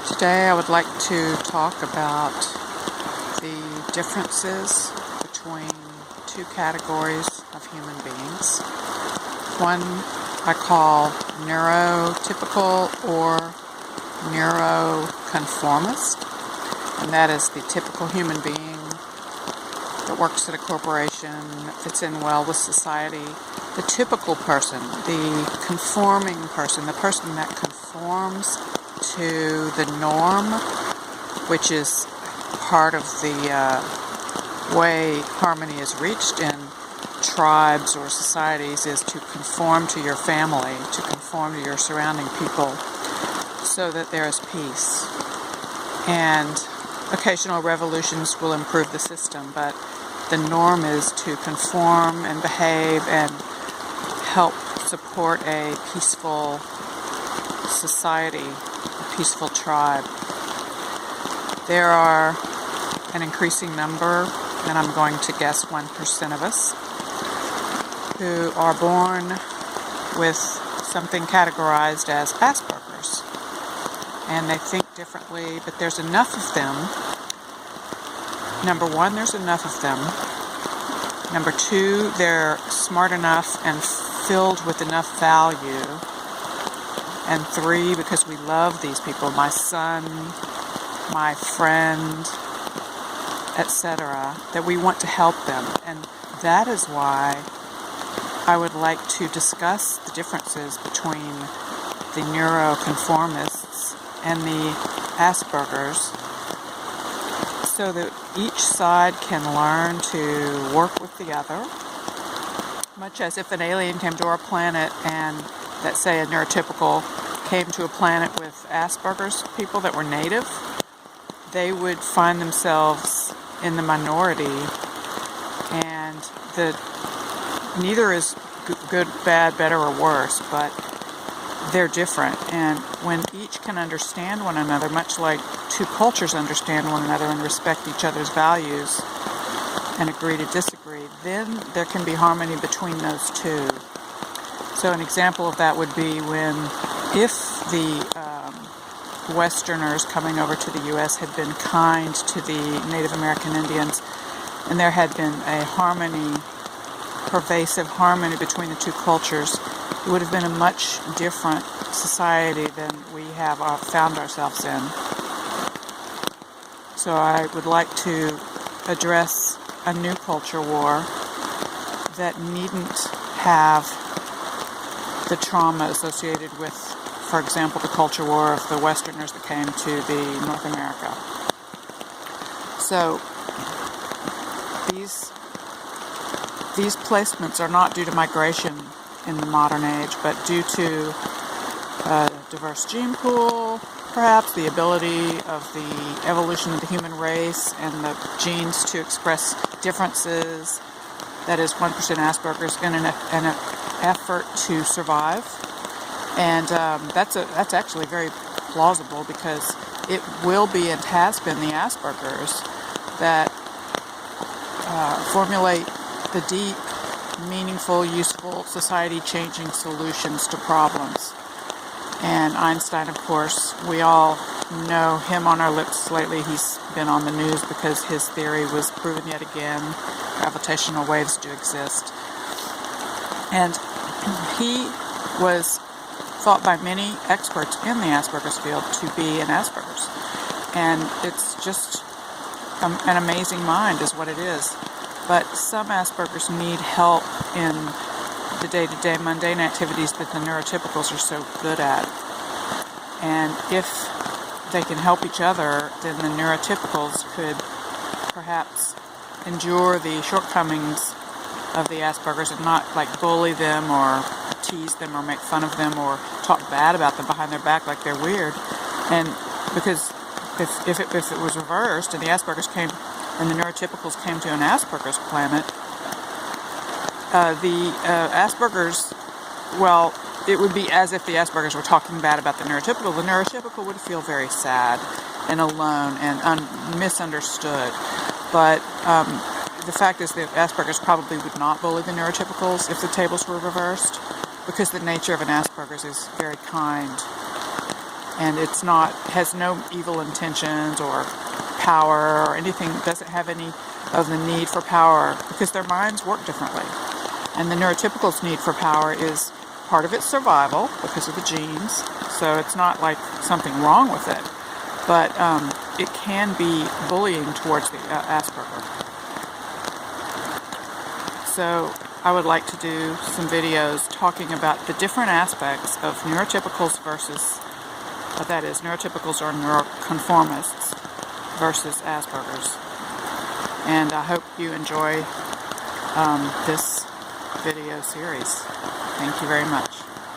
Today I would like to talk about the differences between two categories of human beings. One I call neurotypical or neuroconformist, and that is the typical human being that works at a corporation, fits in well with society. The typical person, the conforming person, the person that conforms to the norm, which is part of the way harmony is reached in tribes or societies, is to conform to your family, to conform to your surrounding people, so that there is peace. And occasional revolutions will improve the system, but the norm is to conform and behave and help support a peaceful society, a peaceful tribe. There are an increasing number, and I'm going to guess 1% of us, who are born with something categorized as Aspergers. And they think differently, but there's enough of them. Number one, there's enough of them. Number two, they're smart enough and filled with enough value. And three, because we love these people, my son, my friend, etc., that we want to help them. And that is why I would like to discuss the differences between the neuroconformists and the Aspergers, so that each side can learn to work with the other, much as if an alien came to our planet and, let's say, a neurotypical came to a planet with Asperger's people that were native, they would find themselves in the minority, and neither is good, bad, better, or worse, but they're different. And when each can understand one another, much like two cultures understand one another and respect each other's values and agree to disagree, then there can be harmony between those two. So an example of that would be if the Westerners coming over to the U.S. had been kind to the Native American Indians, and there had been a pervasive harmony between the two cultures, it would have been a much different society than we have found ourselves in. So I would like to address a new culture war that needn't have the trauma associated with, for example, the culture war of the Westerners that came to the North America. So these placements are not due to migration in the modern age, but due to a diverse gene pool, perhaps the ability of the evolution of the human race and the genes to express differences, that is 1% Asperger's, in an effort to survive. And that's actually very plausible, because it will be and has been the Aspergers that formulate the deep, meaningful, useful, society-changing solutions to problems. And Einstein, of course, we all know him on our lips lately. He's been on the news because his theory was proven yet again. Gravitational waves do exist. And he was thought by many experts in the Asperger's field to be an Asperger's. And it's just an amazing mind is what it is. But some Aspergers need help in the day-to-day mundane activities that the neurotypicals are so good at. And if they can help each other, then the neurotypicals could perhaps endure the shortcomings of the Aspergers and not bully them or tease them or make fun of them or talk bad about them behind their back like they're weird. And because if it was reversed and the Aspergers came and the neurotypicals came to an Asperger's planet, the Aspergers, well, it would be as if the Aspergers were talking bad about the neurotypical. The neurotypical would feel very sad and alone and misunderstood. But the fact is that Asperger's probably would not bully the neurotypicals if the tables were reversed, because the nature of an Asperger's is very kind and has no evil intentions or power or anything, doesn't have any of the need for power, because their minds work differently. And the neurotypical's need for power is part of its survival because of the genes, so it's not like something wrong with it, but it can be bullying towards the Asperger. So I would like to do some videos talking about the different aspects of neurotypicals versus, that is, neurotypicals or neuroconformists versus Asperger's. And I hope you enjoy this video series. Thank you very much.